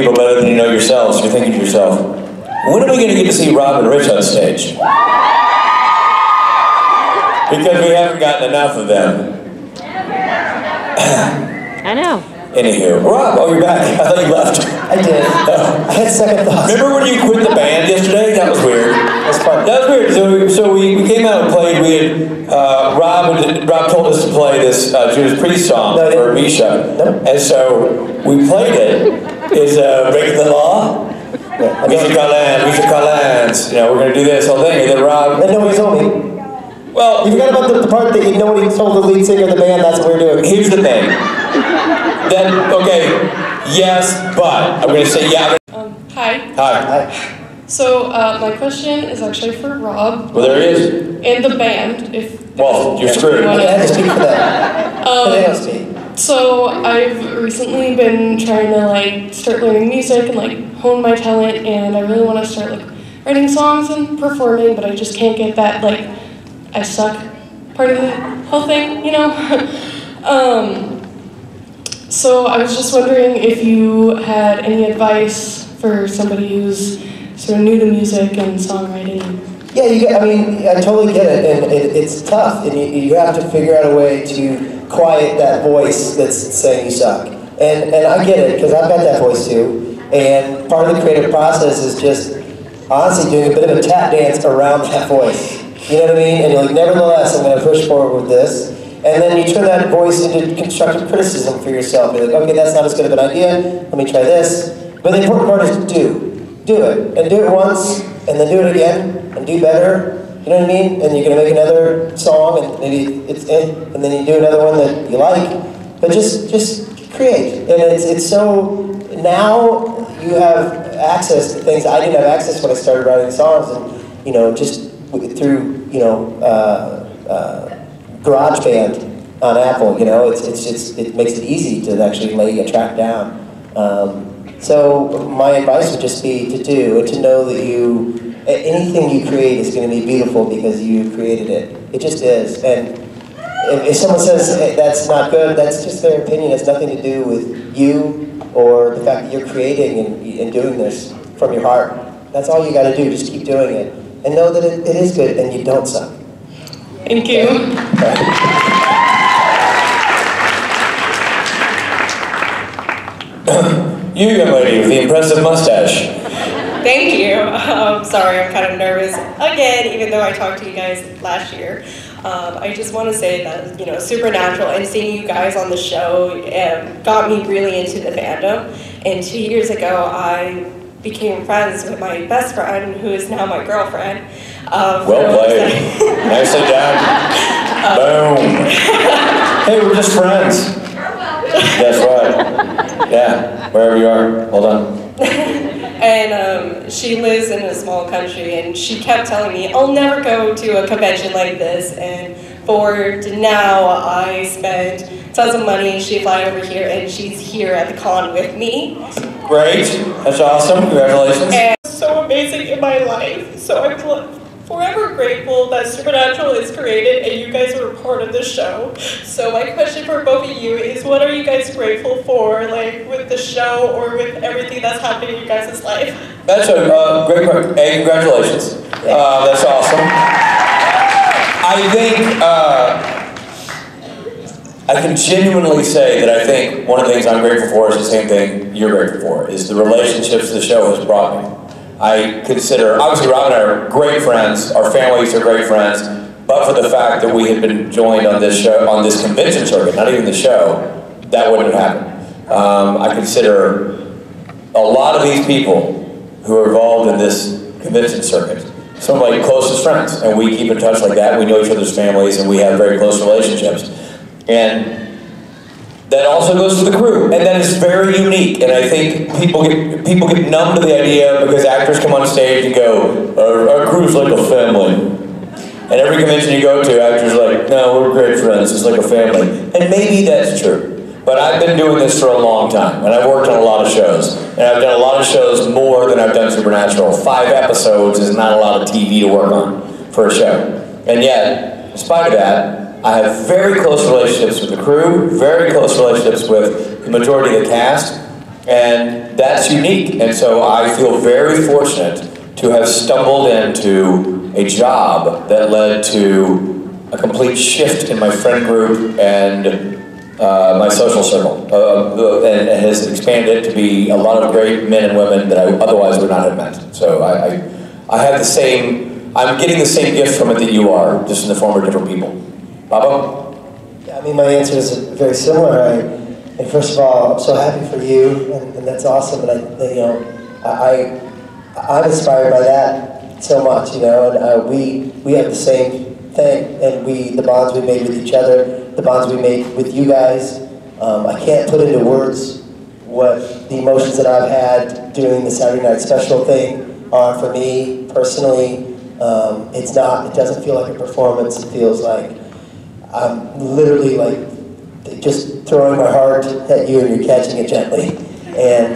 people better than you know yourselves. You're thinking to yourself, when are we going to get to see Rob and Rich on stage? Because we haven't gotten enough of them. I know. Anywho, Rob, oh, you're back. I thought you left. I did. I had second thoughts. Remember when you quit the band yesterday? That was weird. That's fun. That was weird. So we came out and played. We had Rob told us to play this Judas Priest song for Misha, and so we played it. Is breaking the law? Yeah. Misha Collins. You know, we're gonna do this whole thing. And then Rob. And nobody told me. Well, you forgot about the part that nobody told the lead singer of the band. That's what we're doing. Here's the thing. Then, okay, yes, but I'm going to say yeah. Hi. Hi. So, my question is actually for Rob. Well, there he is. And the band, if... Well, you're screwed. I had to speak for that. So, I've recently been trying to, like, start learning music and, like, hone my talent, and I really want to start, like, writing songs and performing, but I just can't get that, like, I suck part of the whole thing, you know? So I was just wondering if you had any advice for somebody who's sort of new to music and songwriting. Yeah, I mean, I totally get it, and it's tough, and you have to figure out a way to quiet that voice that's saying you suck. And I get it, because I've got that voice too, and part of the creative process is just, honestly, doing a bit of a tap dance around that voice. You know what I mean? And you're like, nevertheless, I'm going to push forward with this. And then you turn that voice into constructive criticism for yourself. You're like, okay, that's not as good of an idea. Let me try this. But the important part is do it. And do it once, and then do it again, and do better. You know what I mean? And you're going to make another song, and maybe it's and then you do another one that you like. But just create. And it's so, now you have access to things I didn't have access when I started writing songs, and, you know, just through, you know, GarageBand on Apple, you know, it makes it easy to actually lay a track down. So my advice would just be to do, and to know that anything you create is going to be beautiful because you created it. It just is. And if someone says hey, that's not good, that's just their opinion. It's nothing to do with you or the fact that you're creating and doing this from your heart. That's all you got to do. Just keep doing it. And know that it is good and you don't suck. Thank you. You, young lady, with the impressive mustache. Thank you. Sorry, I'm kind of nervous again, even though I talked to you guys last year. I just want to say that, you know, Supernatural and seeing you guys on the show got me really into the fandom. And 2 years ago, I became friends with my best friend, who is now my girlfriend. Well played. Nicely done. Boom. Hey, we're just friends. That's right. Yeah, wherever you are. Hold on. And she lives in a small country, and she kept telling me, I'll never go to a convention like this. And forward to now, I spend tons of money. She fly over here, and she's here at the con with me. Great. That's awesome. Congratulations. And it's so amazing in my life. So I'm forever grateful that Supernatural is created and you guys were a part of the show. So my question for both of you is, what are you guys grateful for, like with the show or with everything that's happening in your guys' life? That's a great question. Hey, congratulations. That's awesome. I think I can genuinely say that I think one of the things I'm grateful for is the same thing you're grateful for, is the relationships the show has brought me. I consider, obviously Rob and I are great friends, our families are great friends, but for the fact that we had been joined on this show, on this convention circuit, not even the show, that wouldn't have happened. I consider a lot of these people who are involved in this convention circuit some of my closest friends, and we keep in touch like that. We know each other's families, and we have very close relationships. And that also goes to the crew, and that is very unique. And I think people get numb to the idea because actors come on stage and go, our crew's like a family. And every convention you go to, actors are like, no, we're great friends, it's like a family. And maybe that's true. But I've been doing this for a long time, and I've worked on a lot of shows. And I've done a lot of shows more than I've done Supernatural. 5 episodes is not a lot of TV to work on for a show. And yet, in spite of that, I have very close relationships with the crew, very close relationships with the majority of the cast, And that's unique. And so I feel very fortunate to have stumbled into a job that led to a complete shift in my friend group and my social circle, and has expanded to be a lot of great men and women that I otherwise would not have met. So I have the same, I'm getting the same gift from it that you are, just in the form of different people. Babo? Yeah, I mean, my answer is very similar. And first of all, I'm so happy for you, and that's awesome. And I'm inspired by that so much, you know. And we have the same thing, and the bonds we made with each other, the bonds we made with you guys. I can't put into words what the emotions that I've had doing the Saturday Night Special thing are for me personally. It doesn't feel like a performance. It feels like I'm literally like just throwing my heart at you and you're catching it gently. And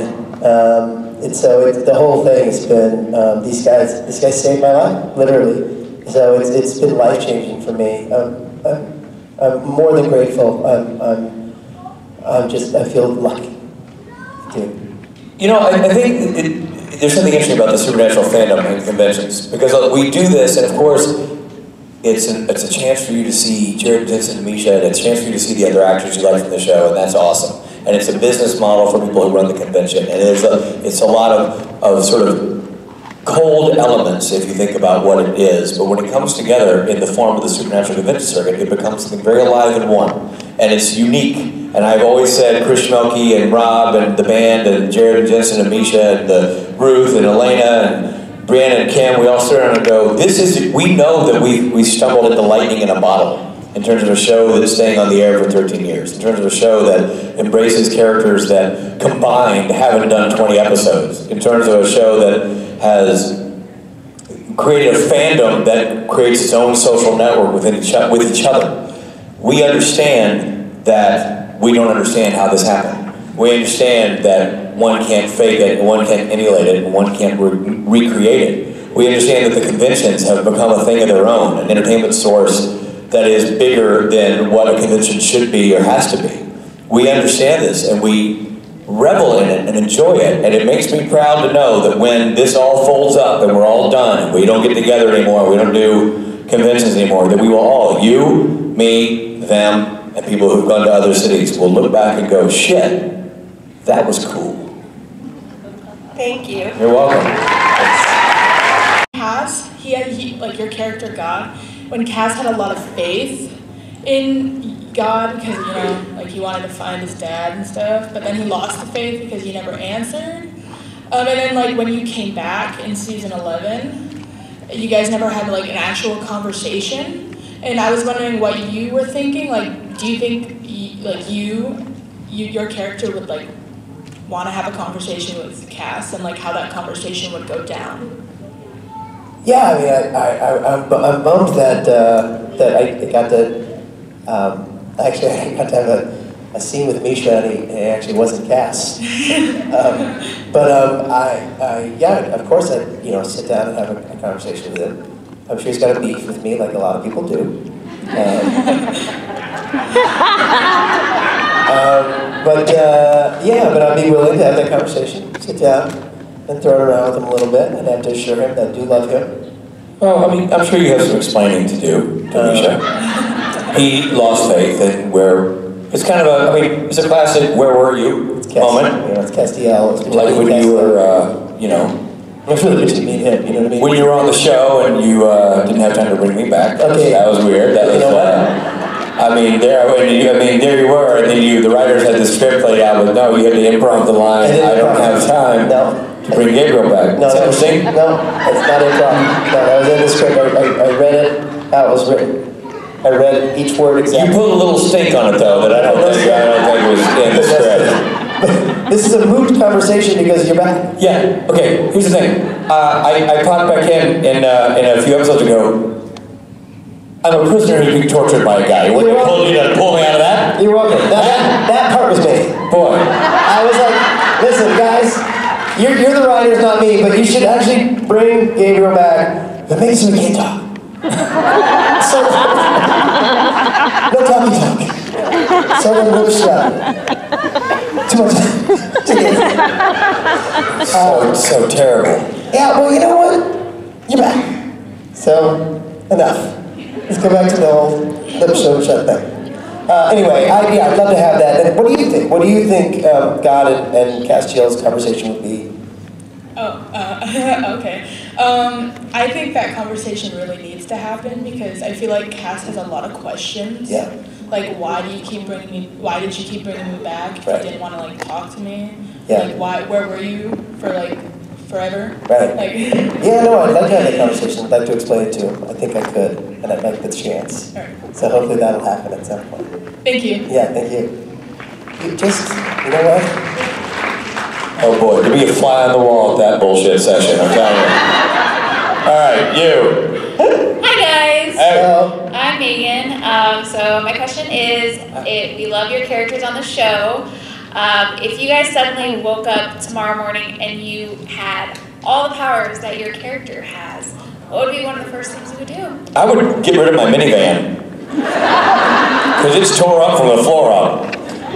the whole thing has been, these guys saved my life, literally. So it's been life-changing for me. I'm more than grateful. I feel lucky, too. You know, I think there's something interesting about the supernatural fandom and conventions, because we do this, and of course, it's a chance for you to see Jared, Vincent, and Misha, and it's a chance for you to see the other actors you like from the show, and that's awesome. And it's a business model for people who run the convention, and it's a lot of sort of cold elements if you think about what it is, but when it comes together in the form of the Supernatural Convention Circuit, it becomes something very alive and warm, and it's unique. And I've always said Chris Schmelke and Rob and the band and Jared and Jensen and Misha and Ruth and Elena and Brianna and Kim, we all sit around and go, we know that we stumbled into lightning in a bottle in terms of a show that's staying on the air for 13 years, in terms of a show that embraces characters that combined haven't done 20 episodes, in terms of a show that has created a fandom that creates its own social network with each other. We understand that we don't understand how this happened. We understand that one can't fake it, one can't emulate it, and one can't recreate it. We understand that the conventions have become a thing of their own, an entertainment source that is bigger than what a convention should be or has to be. We understand this, and we revel in it and enjoy it, and it makes me proud to know that when this all folds up and we're all done, and we don't get together anymore, we don't do conventions anymore, that we will all, you, me, them, and people who've gone to other cities, will look back and go, shit, that was cool. Thank you. You're welcome. Cass, like your character God, when Cass had a lot of faith in God because, you know, like he wanted to find his dad and stuff, but then he lost the faith because he never answered. And then like when you came back in season 11, you guys never had like an actual conversation. And I was wondering what you were thinking. Like, do you think your character would like want to have a conversation with Cass and like how that conversation would go down? Yeah, I mean, I'm bummed that I got to actually I got to have a scene with Misha, and he actually wasn't Cass. Yeah, of course I'd sit down and have a conversation with him. I'm sure he's got a beef with me, like a lot of people do. But I'd be willing to have that conversation, sit down, and throw it around with him a little bit, and have to assure him that I do love him. Well, I mean, I'm sure you have some explaining to do to Misha. He lost faith, and it's kind of it's a classic "where were you" moment. You know, it's Castiel. It's like when you were, I'm sure that me and him, you know what I mean? when you were on the show and you didn't have time to bring me back. Okay. That was weird. That was, there you were, and then the writers had the script played out, but no, you had to improv the line. I don't have time to bring Gabriel back. No, Is that interesting? No, it's not improv. No, that was in the script. I read it how it was written. I read each word exactly. You put a little stink on it though that I don't think was in the script. This is a moot conversation because you're back. Yeah. Okay. Here's the thing. I popped back in a few episodes ago. I'm a prisoner who's being tortured by a guy. What told you to pull me out of that? You're welcome. That part was me. Boy. I was like, listen, guys, you're the writers, not me, but you should actually bring Gabriel back, but make it so we can't talk. So, no talky talk. So I'm lips shut. too much. So terrible. Yeah, well, you know what? You're back. So, enough. Let's go back to the old lip show shut thing. Anyway, I'd love to have that. And what do you think? What do you think God and Castiel's conversation would be? Okay. I think that conversation really needs to happen because I feel like Cass has a lot of questions. Yeah. Like, why did you keep bringing me back if Right. you didn't want to, like, talk to me? Yeah. Like, where were you for, like, forever? Right. Like, Yeah, no, I'd like to have that conversation. I'd like to explain it to him. I think I could, and I'd like the chance. Alright. So hopefully that'll happen at some point. Thank you. Yeah, thank you. You know what? Oh boy, to be a fly on the wall at that bullshit session, I'm telling you. All right, you. Hi guys. Hey. I'm Megan. So my question is, we love your characters on the show. If you guys suddenly woke up tomorrow morning and you had all the powers that your character has, what would be one of the first things you would do? I would get rid of my minivan. Because it's tore up from the floor up.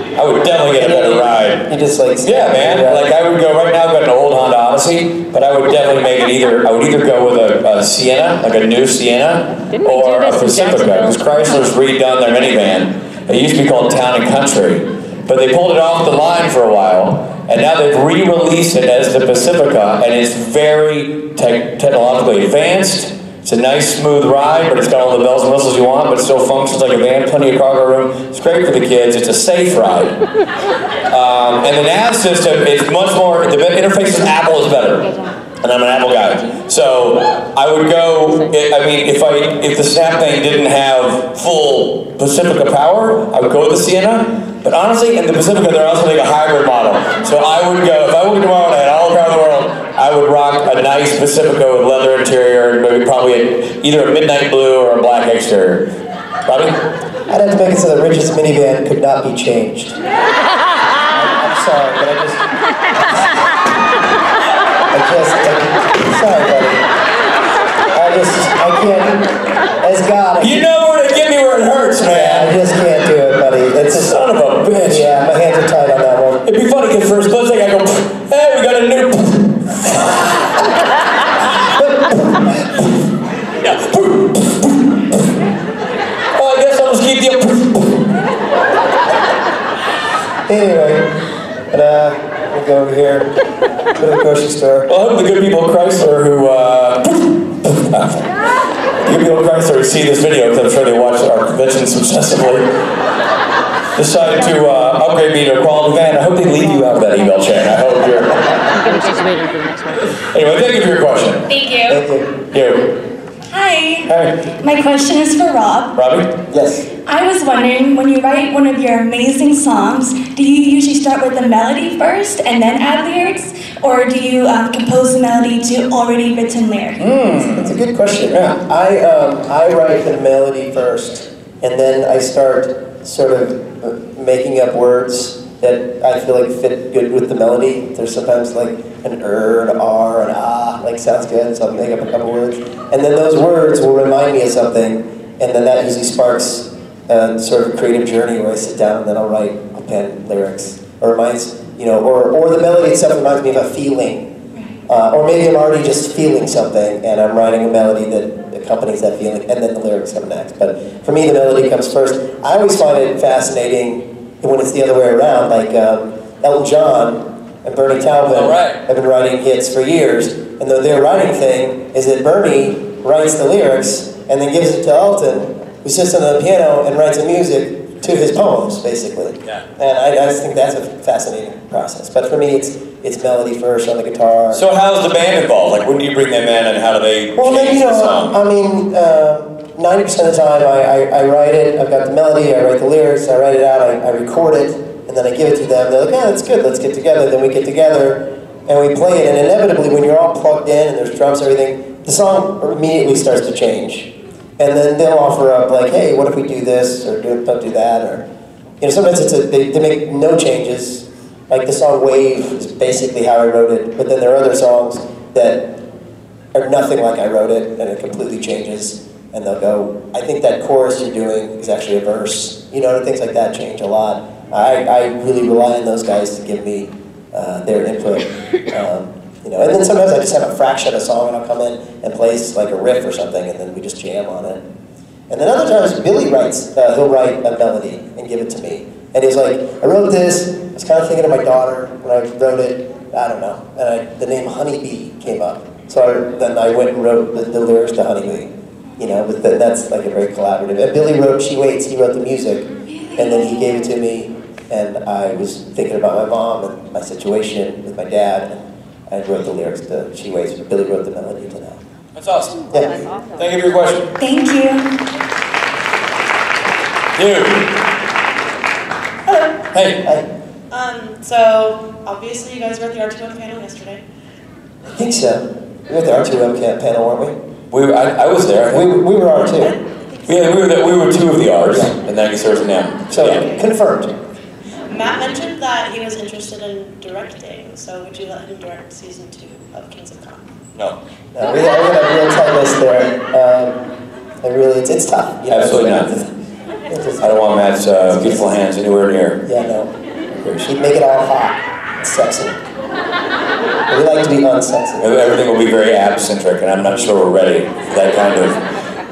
I would definitely get a better ride. You just like... Yeah, man. Like I would go, right now I've got an old Honda Odyssey, but I would definitely make it I would either go with a Sienna, like a new Sienna, or a Pacifica, because Chrysler's redone their minivan. It used to be called Town and Country, but they pulled it off the line for a while, and now they've re-released it as the Pacifica, and it's very technologically advanced. It's a nice, smooth ride, but it's got all the bells and whistles you want, but it still functions like a van, plenty of cargo room. It's great for the kids. It's a safe ride. And the nav system is much more, the interface with Apple is better. And I'm an Apple guy. So I would go, I mean, if the Snap thing didn't have full Pacifica power, I would go with the Sienna. But honestly, in the Pacifica, they're also like a hybrid model. So I would go, if I woke up tomorrow and I had all around the world, I would rock a nice Pacifica with leather interior, and maybe probably either a midnight blue or a black exterior. Robbie? I'd have to make it so the richest minivan could not be changed. I'm sorry, but sorry, buddy. I can't, as God. You know where to get me where it hurts, man. I just can't do it, buddy. It's just, Son of a bitch. yeah, my hands are tied on that one. It'd be funny because for a split second I go, hey, we got a new. Yeah. Oh, I guess I'll just keep the. Anyway, but we'll go over here, go to the grocery store. Well, I hope the good people at Chrysler who, see this video, because I'm sure they watch our conventions obsessively, decided to upgrade me to a quality van. I hope they leave you out of that email chain. I hope you're... Anyway, thank you for your question. Thank you. Thank you. You. Hi. Hey. My question is for Rob. Robbie? Yes. I was wondering, when you write one of your amazing songs, do you usually start with the melody first and then add lyrics? Or do you compose the melody to already written lyrics? That's a good question. Yeah. I write the melody first, and then I start sort of making up words that I feel like fit good with the melody. There's sometimes like an an R, an ah, like sounds good, so I'll make up a couple words. And then those words will remind me of something, and then that usually sparks sort of a creative journey where I sit down and then I'll write, I'll pen lyrics. Or reminds, or the melody itself reminds me of a feeling. Or maybe I'm already just feeling something and I'm writing a melody that accompanies that feeling, and then the lyrics come next. But for me, the melody comes first. I always find it fascinating when it's the other way around, like Elton John and Bernie Taupin have been writing hits for years, and their writing thing is that Bernie writes the lyrics and then gives it to Elton, who sits on the piano and writes the music to his poems, basically. Yeah. And I just think that's a fascinating process. But for me, it's melody first on the guitar. So how's the band involved? Like, when do you bring them in, and how do they change the song? I mean, 90% of the time I write it, I've got the melody, I write the lyrics, I write it out, I record it, and then I give it to them. They're like, yeah, that's good, let's get together. Then we get together, and we play it, and inevitably, when you're all plugged in, and there's drums and everything, the song immediately starts to change. And then they'll offer up like, hey, what if we do this, or don't do that, or, sometimes they make no changes. Like the song Wave is basically how I wrote it, but then there are other songs that are nothing like I wrote it, and it completely changes, and they'll go, I think that chorus you're doing is actually a verse. Things like that change a lot. I really rely on those guys to give me their input. You know, and then sometimes I just have a fraction of a song and I'll come in and play like a riff or something and then we just jam on it. And then other times Billy writes, he'll write a melody and give it to me. And he's like, I wrote this, I was kind of thinking of my daughter when I wrote it, I don't know. And the name Honeybee came up. So then I went and wrote the lyrics to Honeybee. You know, but that's like a very collaborative. And Billy wrote She Waits, he wrote the music. And then he gave it to me and I was thinking about my mom and my situation with my dad. And I wrote the lyrics to She Waits, but Billy wrote the melody to that. That's awesome. Yeah. That's awesome. Thank you for your question. Thank you. You. Hello. Hey. Hi. So obviously you guys were at the R2M panel yesterday. I think so. We were at the R2M panel, weren't we? I was there. We were R2. Yeah, we were two of the R's, and then I guess there was an M. So, yeah. confirmed. Matt mentioned that he was interested in directing, so would you let him direct season 2 of Kings of Con? No. We got a real tight list there. It's tough. You know, Absolutely not. I don't want Matt's beautiful hands anywhere near. Yeah, no. He'd make it all hot and sexy. We like to be unsexy. Everything will be very ab-centric, and I'm not sure we're ready for that kind of...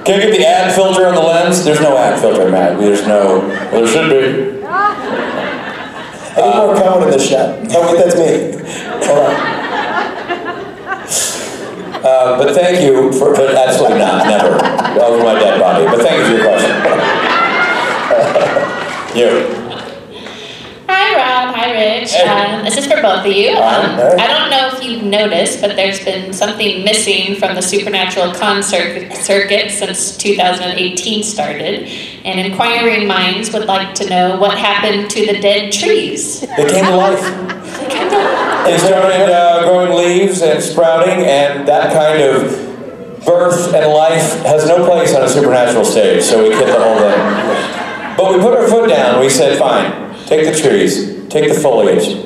Can I get the ad filter on the lens? There's no ad filter, Matt. There's no... Well, there should be. I need more comment in this shot. Oh, wait, that's me. Hold on. But thank you for... But absolutely not. Never. Over my dead body. But thank you for your question. You. Hi, Rob. Hi, Rich. Hey. This is for both of you. Alright. I don't know if you've noticed, but there's been something missing from the Supernatural circuit since 2018 started, and inquiring minds would like to know what happened to the dead trees. They came to life. They started growing leaves and sprouting, and that kind of birth and life has no place on a supernatural stage, so we hit the whole thing. But we put our foot down, we said, fine. Take the trees, take the foliage,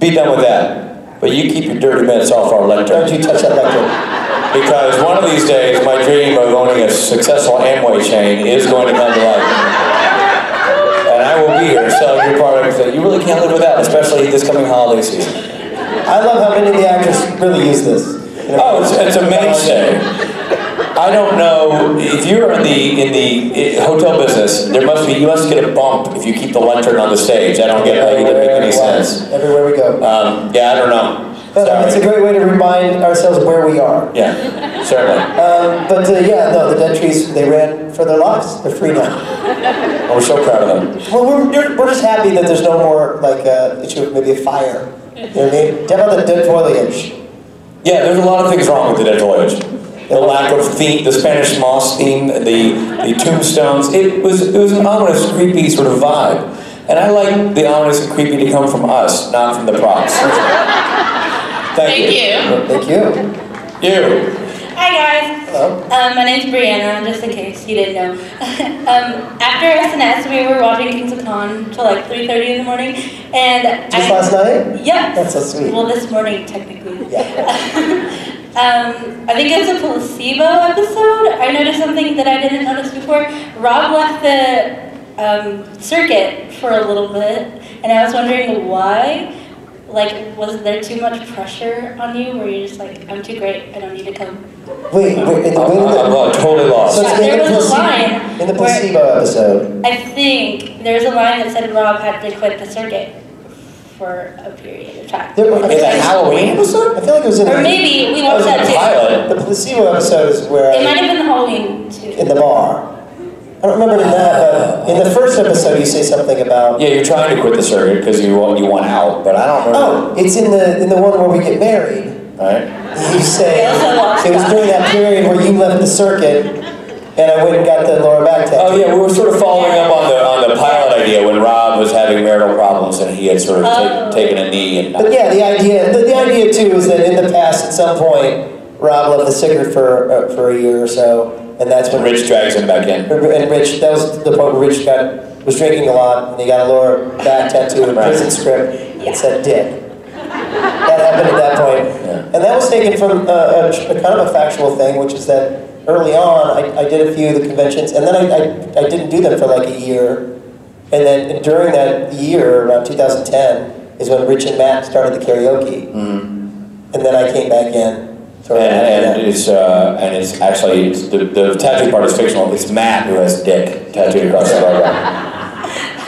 be done with that. But you keep your dirty mitts off our lectern. Don't you touch that lectern. Because one of these days, my dream of owning a successful Amway chain is going to come to life. And I will be here selling your products that you really can't live without, especially this coming holiday season. I love how many of the actors really use this. You know, Oh, it's a mainstay. I don't know, if you're in the hotel business, you must get a bump if you keep the lantern on the stage. I don't get that, it doesn't make any sense. Everywhere we go. Yeah, I don't know. But it's a great way to remind ourselves of where we are. Yeah, certainly. Yeah, no, the dead trees, they ran for their lives. They're free now. Well, we're so proud of them. Well, we're just happy that there's no more, like, issue of maybe a fire. You know what I mean? Dead on the dead foliage. Yeah, there's a lot of things wrong with the dead foliage. The lack of theme, the Spanish moss theme, the tombstones. It was an ominous, creepy sort of vibe. And I like the ominous and creepy to come from us, not from the props. Thank you. Thank you. You. Hi guys. Hello. My name's Brianna, just in case you didn't know. After SNS, we were watching Kings of Con till like 3:30 in the morning, and Just last night? Yeah. That's so sweet. Well, this morning technically. Yeah. I think it was a placebo episode. I noticed something that I didn't notice before. Rob left the circuit for a little bit, and I was wondering why. Like, was there too much pressure on you where you're just like, I'm too great, I don't need to come? Wait, I'm totally lost. So it's There was a line in the placebo episode. I think there was a line that said Rob had to quit the circuit for a period of time. In the Halloween episode? I feel like it was in Or maybe we watched that too. pilot. The placebo episode is where It might have been the Halloween too. in the bar. I don't remember in that, but in the first episode you say something about... Yeah, you're trying to quit the circuit because you want out, but I don't remember. Oh, it's in the one where we get married. Right? You say, it was during that period where you left the circuit, and I went and got the lower back tattoo. Oh yeah, we were sort of following up on the pilot idea when Rob was having marital problems and he had sort of taken a knee and... But yeah, the idea too is that in the past, at some point, Rob left the cigarette for a year or so, and that's when Rich drags him back in. And Rich, that was the point where Rich was drinking a lot, and he got a lower back tattoo in prison script that said "dick." That happened at that point, and that was taken from a kind of a factual thing, which is that early on, I did a few of the conventions, and then I didn't do them for like a year, And then during that year, around 2010, is when Rich and Matt started the karaoke. And then I came back in. And it's actually, the tattoo part is fictional. It's Matt who has dick tattooed across his logo.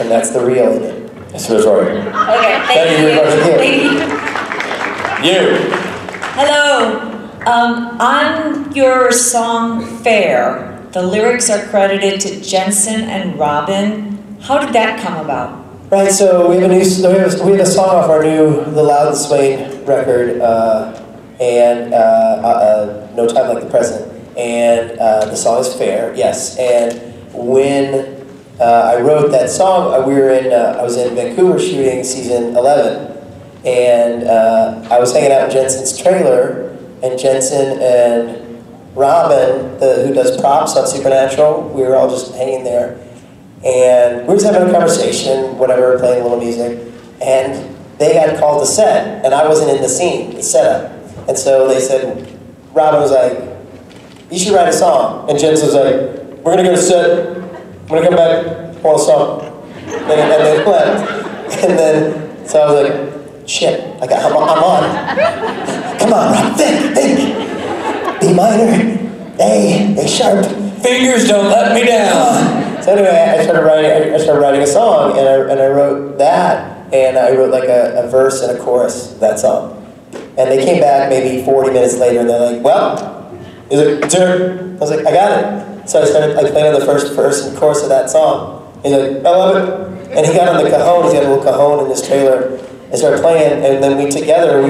And that's the real in it. That's the story. Okay, thank you. You. Hello. On your song Fair, the lyrics are credited to Jensen and Robin. How did that come about? Right, so we have a song off our new The Loud and Swain record, No Time Like the Present, and the song is Fair, yes. And when I wrote that song, I was in Vancouver shooting season 11, and I was hanging out in Jensen's trailer, and Jensen and Robin, who does props on Supernatural, we were all just hanging there, and we were just having a conversation, whatever, playing a little music, and they got called to set, and I wasn't in the scene, the setup. And so they said, Robin was like, you should write a song. And Jensen was like, we're gonna go to set, I'm gonna come back, I want a song. And they left. And then, so I was like, shit, I'm on. Come on, Rob, think. B minor, A sharp. Fingers don't let me down. So anyway, I started writing a song, and I wrote that, and I wrote like a verse and a chorus of that song. And they came back maybe 40 minutes later, and they're like, well, it's your. I was like, I got it. So I played on the first verse and chorus of that song. He's like, I love it. And he got on the cajon, he's got a little cajon in his trailer, and started playing, and then we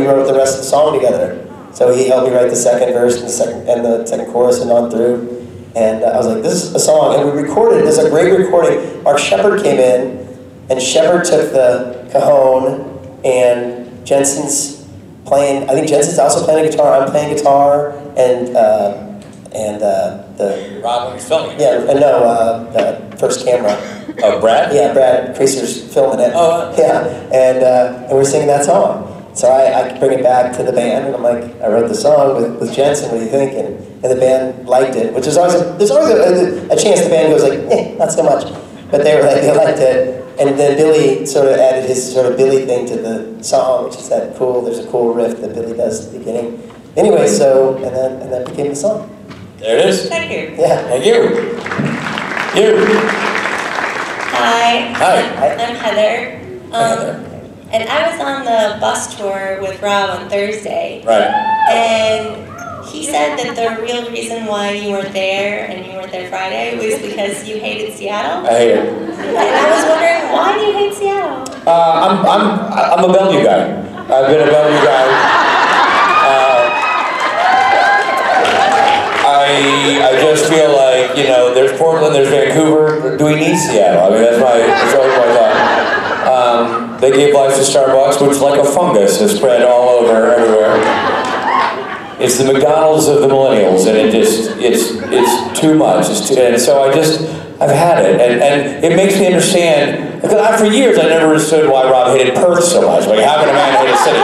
wrote the rest of the song together. So he helped me write the second verse and the second chorus and on through. And I was like, this is a song. And we recorded, there's a great recording. Mark Shepard came in, and Shepard took the cajon, and Jensen's playing, I think Jensen's also playing a guitar, I'm playing guitar, and the... Robin was filming it. Yeah, the first camera. Oh, Brad? Yeah, Brad Creaser's filming it. Oh. Yeah, and we're singing that song. So I bring it back to the band, and I'm like, I wrote the song with Jensen, what do you think? And the band liked it, which is always, there's always a chance the band goes like, not so much. But they were like, they liked it. And then Billy sort of added his sort of Billy thing to the song, which is that cool, there's a cool riff that Billy does at the beginning. Anyway, so, and that became the song. There it is. Thank you. Yeah. Thank you. You. Hi. Hi. I'm Heather. Heather. And I was on the bus tour with Rob on Thursday. Right. And he said that the real reason why you weren't there and you weren't there Friday was because you hated Seattle. I hate it. And I was wondering, why do you hate Seattle? I'm a Bellevue guy. I've been a Bellevue guy. I just feel like, there's Portland, there's Vancouver. Do we need Seattle? I mean, that's always my thought. They gave life to Starbucks, which, like a fungus, has spread all over everywhere. It's the McDonald's of the millennials, and it's too much. And so I've had it, and it makes me understand. Because for years I never understood why Rob hated Perth so much. Like, how can a man hate a city?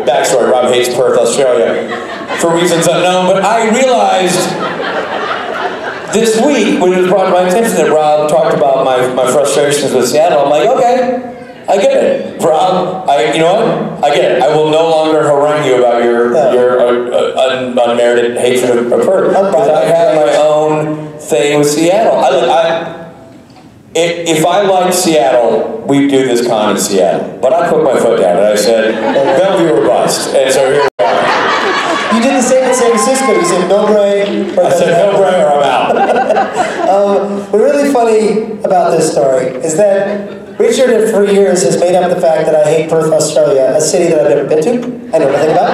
Backstory: Rob hates Perth, Australia, for reasons unknown. But I realized this week, when it was brought to my attention that Rob talked about my frustrations with Seattle, I'm like, okay, I get it. Rob, you know what? I get it. I will no longer harangue you about your unmerited hatred of Perth. Because I have my own thing with Seattle. If I liked Seattle, we'd do this con in Seattle. But I put my foot down and I said, Bellevue or bust. And so here we are. You did the same in San Francisco. You said Bill Bray. I said Bill Bray or I'm out. What's really funny about this story is that Richard, for years, has made up the fact that I hate Perth, Australia, a city that I've never been to. I know nothing about.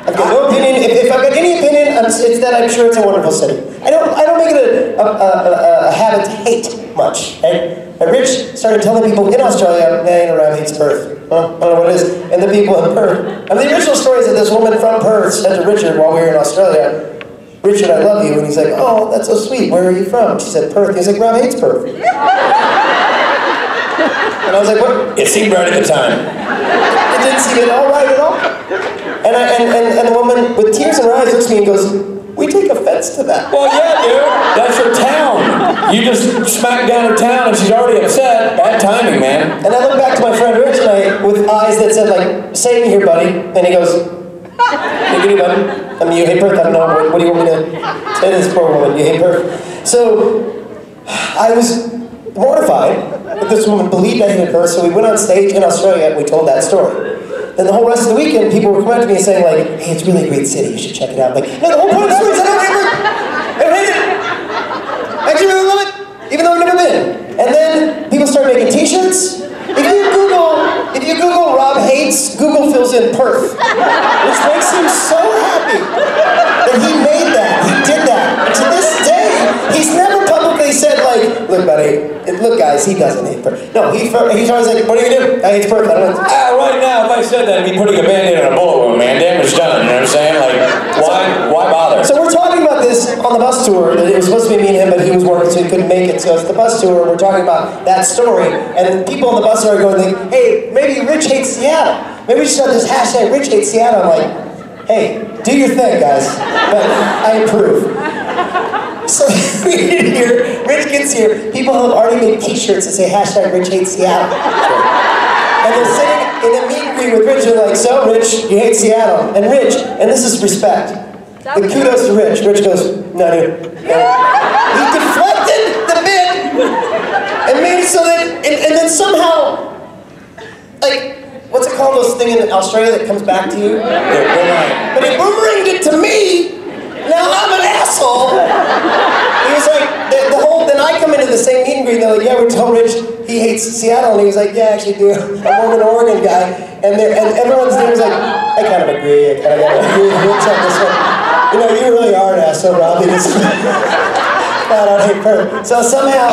I've got no opinion. If I've got any opinion, it's that I'm sure it's a wonderful city. I don't make it a habit to hate much. Right? And Rich started telling people in Australia, Rob hates Perth. I don't know what it is. And the people in Perth. I mean, the original story is that this woman from Perth said to Richard while we were in Australia, Richard, I love you. And he's like, oh, that's so sweet. Where are you from? She said, Perth. He's like, Rob hates Perth. And I was like, what? It seemed right at the time. It didn't seem at all right at all. And And the woman with tears in her eyes looks at me and goes, "We take offense to that." Well, yeah, dude. That's her town. You just smack down her town and she's already upset. Bad timing, man. And I look back to my friend Rich tonight with eyes that said, like, "Say me here, buddy." And he goes, "Hey, you, buddy. I mean, you hate Perth. I don't know. What do you want me to say to this poor woman? You hate Perth." So I was mortified that this woman believed I hated Perth. So we went on stage in Australia and we told that story. Then the whole rest of the weekend, people were coming up to me and saying, like, "Hey, it's really a great city. You should check it out." Like, no, the whole point of the story is I don't hate it. I don't hate it. I actually really love it, even though I've never been. And then people started making T-shirts. If you Google Rob hates, Google fills in Perth, which makes him so happy that he made that. He did that. And to this day, he's never publicly said, like, "Look, buddy, look, guys, he doesn't hate Perth." No, he's always like, "What are you gonna do? I hate Perth. I don't know." Right now, if I said that, I'd be putting a band-aid on a bullet wound, man. Damage done, you know what I'm saying? Like, why bother? So we're talking about this on the bus tour. That it was supposed to be me and him, but he was working, so he couldn't make it. So it's the bus tour. We're talking about that story, and people on the bus are going, like, "Hey, maybe Rich hates Seattle. Maybe we should start this hashtag Rich hates Seattle." I'm like, "Hey, do your thing, guys, but I approve." So we get here, Rich gets here. People have already made T-shirts that say hashtag Rich hates Seattle. And they're sitting in a meet and greet with Rich, and they're like, "So, Rich, you hate Seattle." And Rich, and this is respect. The kudos to Rich. Rich goes, "No, dude." He deflected the bit and made it so that, and then somehow, like, what's it called, those thing in Australia that comes back to you? But he boomeranged it to me. Now I'm an asshole. He was like, the whole, then I come into the same meet and greet, and they're like, "Yeah, we told Rich he hates Seattle." And he was like, "Yeah, I actually do. I'm more of an Oregon guy." And everyone's there was like, "I kind of agree. I kind of agree with Rich on this one. You know, you really are an asshole, Robbie." Flat out hate Perth. So somehow,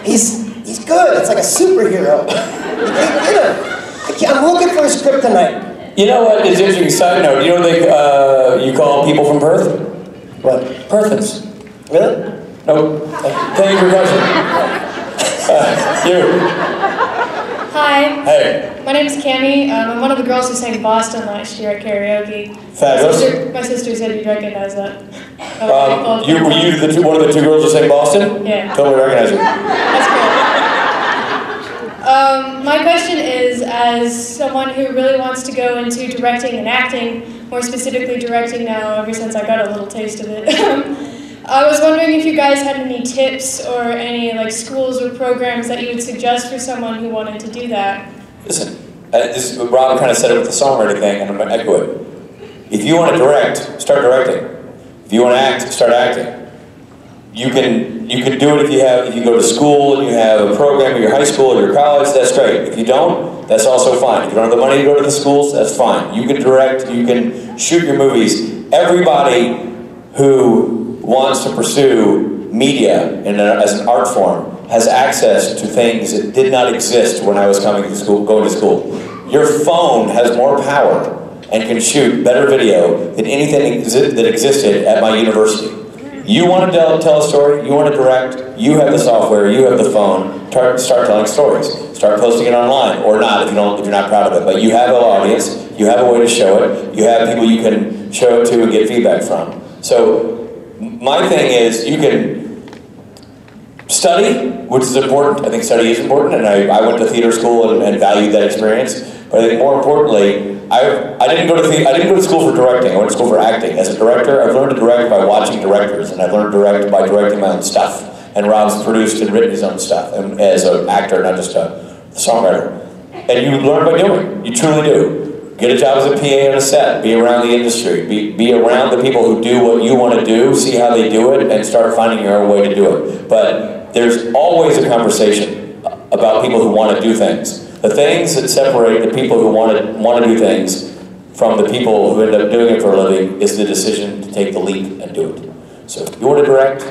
he's good. It's like a superhero. You can't get him. I'm looking for his kryptonite. You know what is interesting? Side note, you know what you call people from Perth? What? Perthans. Really? No. Thank you for your question. You. Hi. Hey. My name is Cammie. I'm one of the girls who sang Boston last year at karaoke. Fabulous. My sister said you'd recognize that. Were you one of the two girls who sang Boston? Yeah. Totally recognize you. That's cool. My question is, as someone who really wants to go into directing and acting, more specifically directing now, ever since I got a little taste of it, I was wondering if you guys had any tips or any like schools or programs that you would suggest for someone who wanted to do that. Listen, Rob kind of said it with the songwriting thing, and I'm going to echo it. If you want to direct, start directing. If you want to act, start acting. You can do it if you go to school and you have a program at your high school or your college, that's great. If you don't, that's also fine. If you don't have the money to go to the schools, that's fine. You can direct, you can shoot your movies. Everybody who wants to pursue media as an art form has access to things that did not exist when I was going to school. Your phone has more power and can shoot better video than anything that existed at my university. You want to tell a story, you want to direct, you have the software, you have the phone, start telling stories. Start posting it online, or not if you're not proud of it. But you have an audience, you have a way to show it, you have people you can show it to and get feedback from. So my thing is, you can study, which is important. I think study is important, and I went to theater school and valued that experience. But I think more importantly, I didn't go to school for directing. I went to school for acting. As a director, I've learned to direct by watching directors, and I've learned to direct by directing my own stuff. And Rob's produced and written his own stuff, and as an actor, not just a songwriter. And you learn by doing. You truly do. Get a job as a PA on a set. Be around the industry. Be around the people who do what you want to do. See how they do it, and start finding your own way to do it. But there's always a conversation about people who want to do things. The things that separate the people who want to do things from the people who end up doing it for a living is the decision to take the leap and do it. So if you want to direct,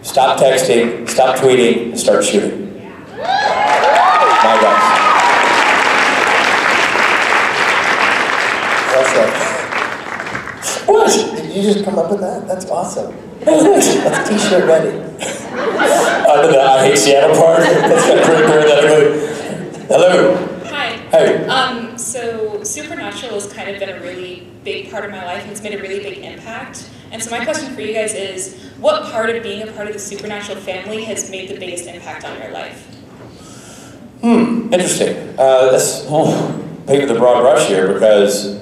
stop texting, stop tweeting, and start shooting. My guys. What? Did you just come up with that? That's awesome. That's t-shirt ready. Under the I hate Seattle part. That's got pretty parenthetically. Hello. Hi. Hey. So Supernatural has kind of been a really big part of my life, and it's made a really big impact. And so my question for you guys is, what part of being a part of the Supernatural family has made the biggest impact on your life? Interesting. That's paint with a broad brush here because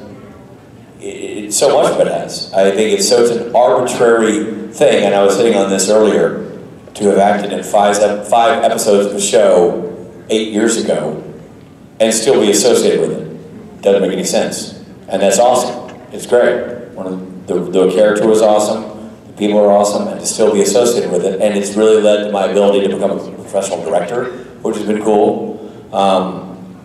so much of it has. I think it's an arbitrary thing, and I was hitting on this earlier, to have acted in five episodes of a show 8 years ago and still be associated with it. Doesn't make any sense. And that's awesome. It's great. The character was awesome, the people are awesome, and to still be associated with it. And it's really led to my ability to become a professional director, which has been cool.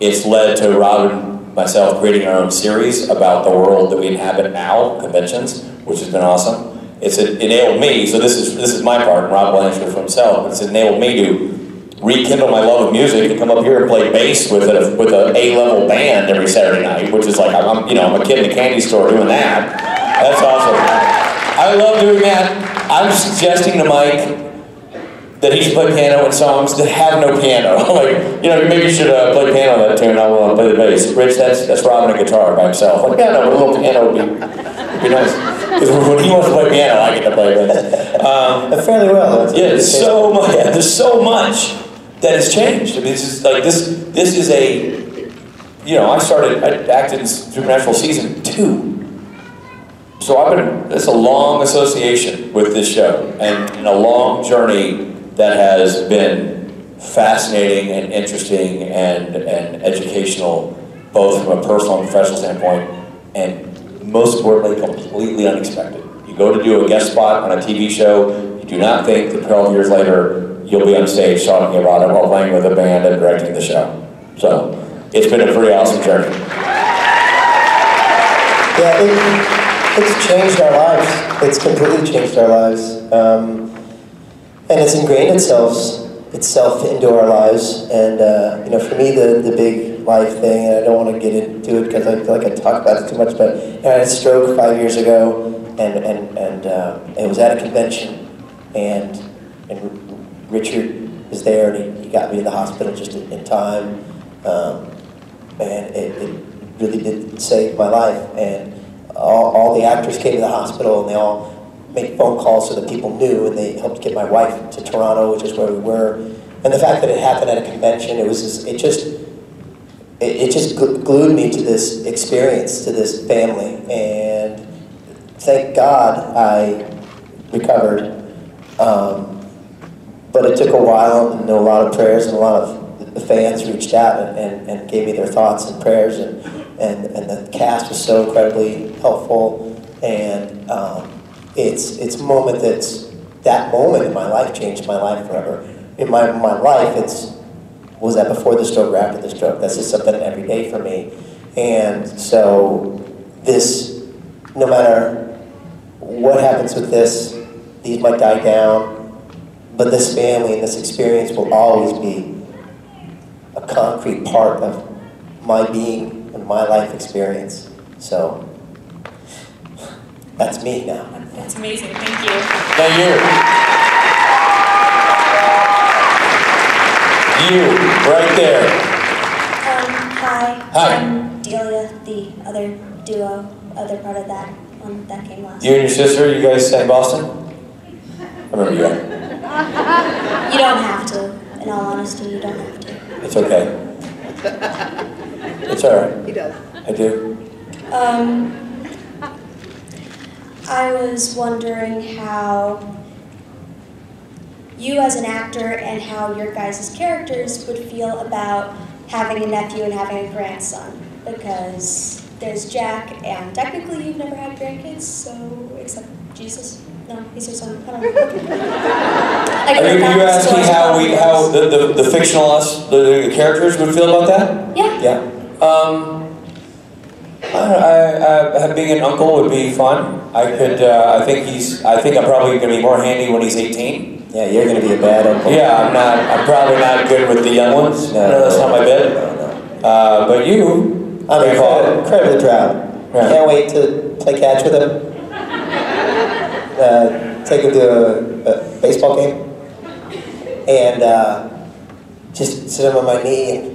It's led to Rob and myself creating our own series about the world that we inhabit now, conventions, which has been awesome. It's enabled me, so this is my part, and Rob will answer for himself, but it's enabled me to rekindle my love of music and come up here and play bass with an A-level band every Saturday night, which is like, I'm a kid in a candy store doing that. That's awesome. I love doing that. I'm suggesting to Mike that he should play piano in songs that have no piano. Like, maybe you should play piano on that tune, I'll play the bass. Rich, that's Rob and a guitar by himself. Like, yeah, no, but a little piano would be nice. Because when he wants to play piano, I get to play bass. Fairly well. Yeah, there's so much. Yeah, there's so much that has changed. I mean, this is a. I acted in Supernatural season 2. So it's a long association with this show, and a long journey that has been fascinating and interesting and educational, both from a personal and professional standpoint, and most importantly, completely unexpected. You go to do a guest spot on a TV show, you do not think that 12 years later, you'll be on stage talking about it while playing with a band and directing the show. So, it's been a pretty awesome journey. Yeah, it's changed our lives. It's completely changed our lives. And it's ingrained itself into our lives. And, for me, the big life thing, and I don't want to get into it because I feel like I talk about it too much, but I had a stroke 5 years ago, and it was at a convention, and Richard was there, and he got me to the hospital just in time, and it really did save my life. And all the actors came to the hospital, and they all made phone calls so that people knew, and they helped get my wife to Toronto, which is where we were. And the fact that it happened at a convention, it just glued me to this experience, to this family, and thank God I recovered. But it took a while, and a lot of prayers, and a lot of the fans reached out and gave me their thoughts and prayers, and the cast was so incredibly helpful. And it's a moment that moment in my life changed my life forever. In my life, was that before the stroke or after the stroke? That's just something every day for me. And so this, no matter what happens with this, these might die down, but this family and this experience will always be a concrete part of my being and my life experience. So that's me now. That's amazing. Thank you. Thank you. You, right there. Hi. Hi. I'm Delia, the other duo, other part of that one that came last. You and your sister, you guys sang Boston? I remember you. You don't have to. In all honesty, you don't have to. It's okay. It's alright. He does. I do. I was wondering how you as an actor and how your guys' characters would feel about having a nephew and having a grandson, because there's Jack, and technically you've never had grandkids, so, except Jesus. No, he's your son. I don't know. Are you asking how the fictional us, the characters would feel about that? Yeah. Yeah. Being an uncle would be fun. I think I'm probably going to be more handy when he's 18. Yeah, you're going to be a bad uncle. Yeah, I'm probably not good with the young ones. No, that's not my bit. No. But you, I'm incredibly proud. Yeah. Can't wait to play catch with him. Take him to a baseball game. And just sit him on my knee and,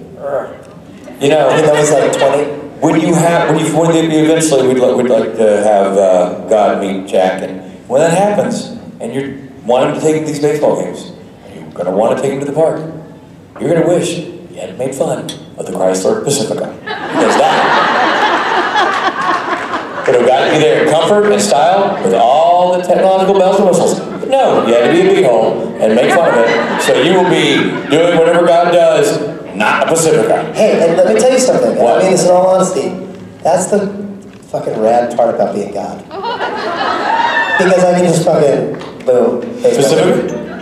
even though he's like 20. when eventually we'd like to have God meet Jack, and when that happens, and you want him to take these baseball games, you're gonna want to take him to the park. You're gonna wish you hadn't made fun of the Chrysler Pacifica, because that could have gotten you there in comfort and style with all the technological bells and whistles. But no, you had to be a beehole and make fun of it, so you will be doing whatever God does, not a Pacifica. Hey, and let me tell you something. What? I mean this in all honesty. That's the fucking rad part about being God. Because I can just fucking, boom,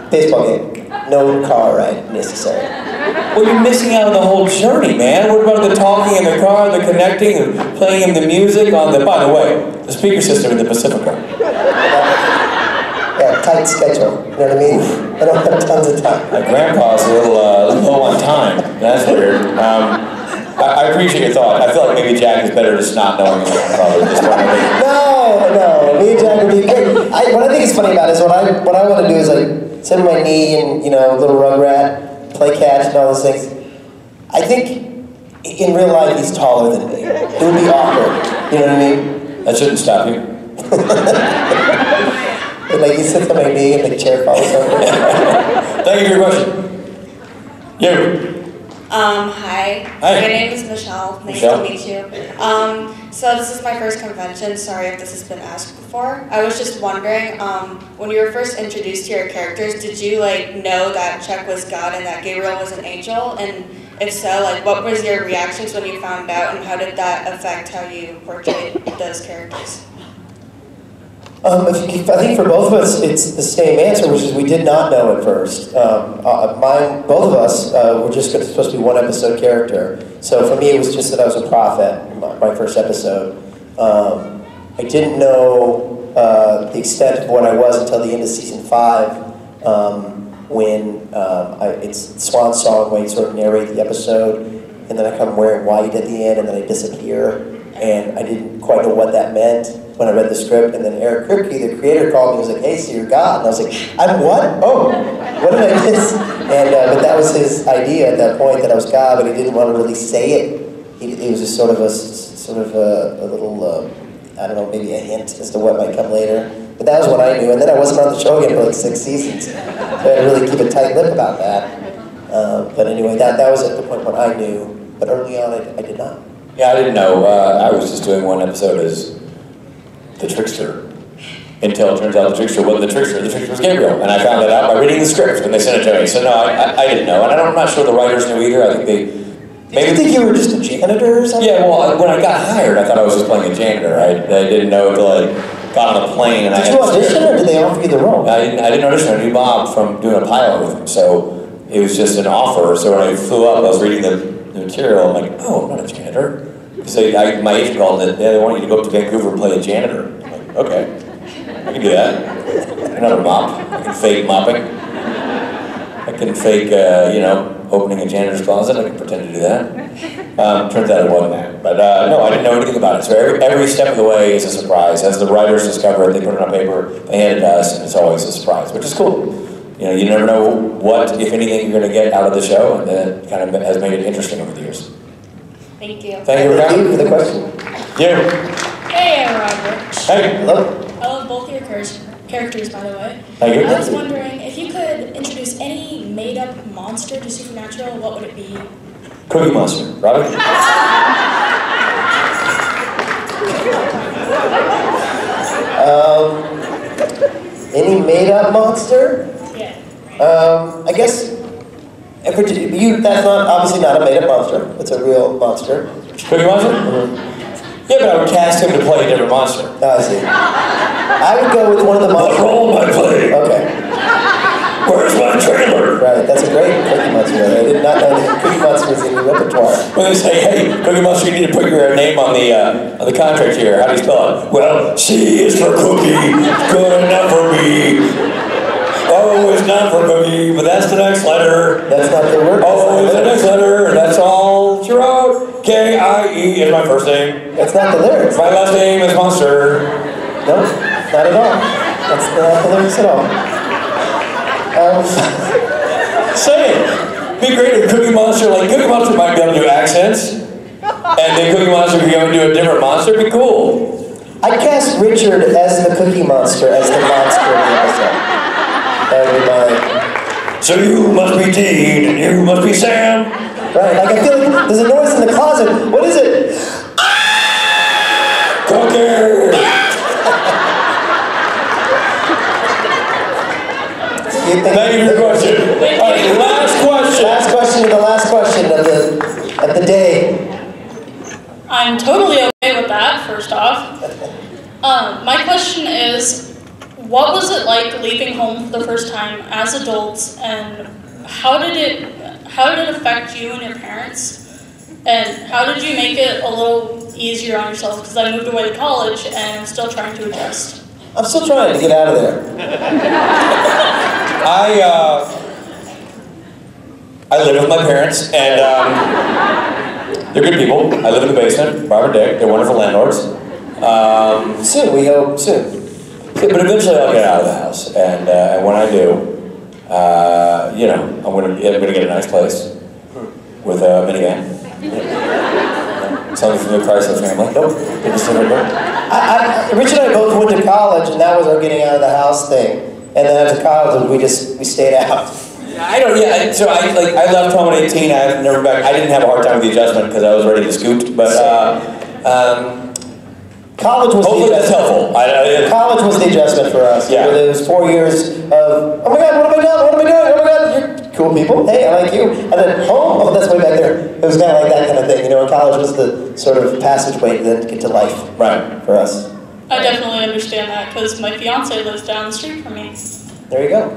baseball game. No car ride necessary. Well, you're missing out on the whole journey, man. What about the talking in the car, the connecting, the playing him the music on the, by the way, the speaker system in the Pacifica. Yeah, tight schedule, you know what I mean? I don't have tons of time. My grandpa's a little low on time. That's weird. I appreciate your thought. I feel like maybe Jack is better just not knowing his grandfather at this point. No, me and Jack would be great. What I think is funny about it is what I want to do is like sit on my knee and, you know, little rugrat, play catch and all those things. I think in real life he's taller than me. It would be awkward. You know what I mean? That shouldn't stop you. And like he sits on my knee and the chair falls over. Thank you for your question. You. Hi. Hi. My name is Michelle. Nice Michelle. to meet you. So this is my first convention. Sorry if this has been asked before. I was just wondering, when you were first introduced to your characters, did you like know that Chuck was God and that Gabriel was an angel? And if so, like what was your reactions when you found out, and how did that affect how you portrayed those characters? I think for both of us, it's the same answer, which is we did not know at first. Both of us were just supposed to be one episode character. So for me, it was just that I was a prophet, my first episode. I didn't know the extent of what I was until the end of season 5, when it's Swan Song, where you sort of narrate the episode, and then I come wearing white at the end, and then I disappear, and I didn't quite know what that meant when I read the script, and then Eric Kripke, the creator, called me and was like, hey, so you're God. And I was like, I'm what? Oh, what did I miss? And, but that was his idea at that point, that I was God, but he didn't want to really say it. It was just sort of a little, I don't know, maybe a hint as to what might come later. But that was what I knew, and then I wasn't on the show again for like 6 seasons. So I had to really keep a tight lip about that. But anyway, that was at the point when I knew, but early on I did not. Yeah, I didn't know. I was just doing one episode as the trickster, until it turns out the trickster wasn't the trickster was Gabriel. And I found that out by reading the script when they sent it to me. So no, I didn't know. And I'm not sure the writers knew either. I think they... Did you think you were just a janitor or something? Yeah, well, when I got hired, I thought I was just playing a janitor. I didn't know until I got on a plane and Did you audition or did they offer you the role? I didn't audition. I knew Bob from doing a pilot with him. So it was just an offer. So when I flew up, I was reading the material. I'm like, oh, I'm not a janitor. So my agent called and they want you to go up to Vancouver and play a janitor. I'm like, okay, I can do that. I'm not a mop. I can fake mopping. I can fake, opening a janitor's closet. I can pretend to do that. Turns out it wasn't that. But no, I didn't know anything about it. So every step of the way is a surprise. As the writers discover it, they put it on paper, they hand it to us, and it's always a surprise, which is cool. You know, you never know what, if anything, you're going to get out of the show, and that kind of has made it interesting over the years. Thank you. Thank you for the question. Yeah. Hey, Robert. Hey. Hello. I love both your characters, by the way. Thank you. I was wondering, if you could introduce any made-up monster to Supernatural, what would it be? Cookie Monster. Robert? Any made-up monster? Yeah. I guess that's obviously not a made-up monster. It's a real monster. Cookie Monster? Mm-hmm. Yeah, but I would cast him to play a different monster. Oh, I see. I would go with one of the monsters. What role am I playing? Okay. Where's my trailer? Right, that's a great Cookie Monster. I did not know that Cookie Monster was in your repertoire. When they say, hey, Cookie Monster, you need to put your name on the contract here. How do you spell it? Well, C is for Cookie, good enough for me. O is not for Cookie, but that's the next letter. That's not the word. O is the next letter, and that's all she wrote. K-I-E is my first name. That's not the lyrics. My last name is Monster. No, not at all. That's not the lyrics at all. Say it. Be great if Cookie Monster, like Cookie Monster might be able to do accents. And the Cookie Monster could go and do a different monster, it'd be cool. I cast Richard as the Cookie Monster, as the monster of the episode. That would be my... So you must be Dean, and you must be Sam. Right, like I feel like there's a noise in the closet. What is it? Cookie! Thank you for your question. All right, last question. Last question, the last question of the day. I'm totally okay with that, first off. My question is, what was it like leaving home for the first time as adults, and how did it affect you and your parents? And how did you make it a little easier on yourself? Because I moved away to college and I'm still trying to adjust. I'm still trying to get out of there. I live with my parents, and they're good people. I live in the basement, Robert Dick, they're wonderful landlords. Soon, we hope soon. But eventually I'll get out of the house, and when I do, you know, I'm gonna get a nice place with a minivan. Something from the Chrysler family. Nope, didn't see her door. Rich and I both went to college, and that was our getting out of the house thing. And then after college, we stayed out. So I left home at 18. I never back. I didn't have a hard time with the adjustment because I was ready to scoot. But college was hopefully that's helpful. College was the adjustment for us. Yeah. It was 4 years of, oh my God, what have I done? What am I doing? Oh my God, you're cool people. Hey, I like you. And then home, oh, that's way back there. It was kind of like that kind of thing. You know, college was the sort of passageway to then get to life. Right. For us. I definitely understand that because my fiance lives down the street from me. There you go.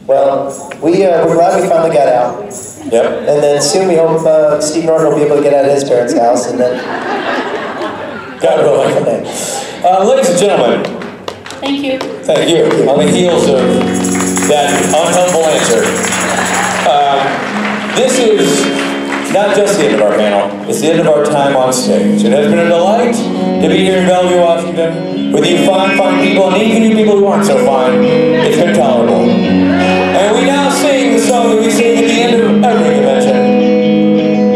Well, we're glad we finally got out. Yep. And then soon we hope Steve Norton will be able to get out of his parents' house, and then God willing. Ladies and gentlemen. Thank you. Thank you. On the heels of that unhelpful answer, this is not just the end of our panel, it's the end of our time on stage. It has been a delight to be here in Bellevue, Washington, with you fine people, and even you people who aren't so fine. It's been tolerable. And we now sing the song that we sing at the end of every convention.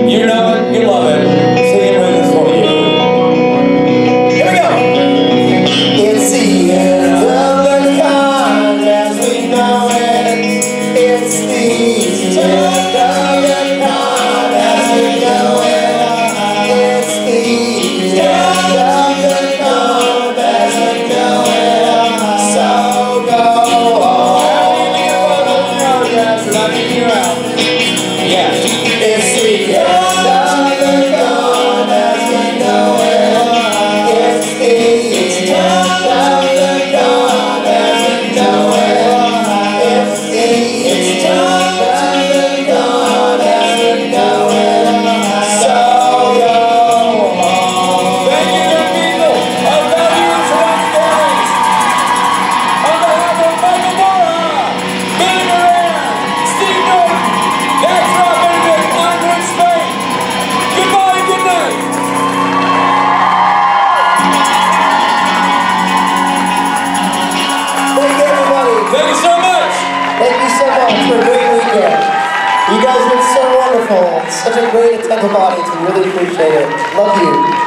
You know it, you love it. Sing it with us for you. Here we go. It's the end of the con as we know it. It's the end of the con as we know it. It's the end of the con as we know it. So go home. Yeah. It's the end of the con as we know it. It's the end of the con as we know it. It's the end of the con as we know it. So go home. Thank you, good people. Our values are on stage. On behalf of Michael Mora, Billy Moran, Steve Norton, that's Rob Benedict, I'm Gwen Spain. Goodbye and good night. Thank you, everybody. Thank you so much. Thank you so much for a great weekend. You guys have been so wonderful. Such a great attentive audience. We really appreciate it. Love you.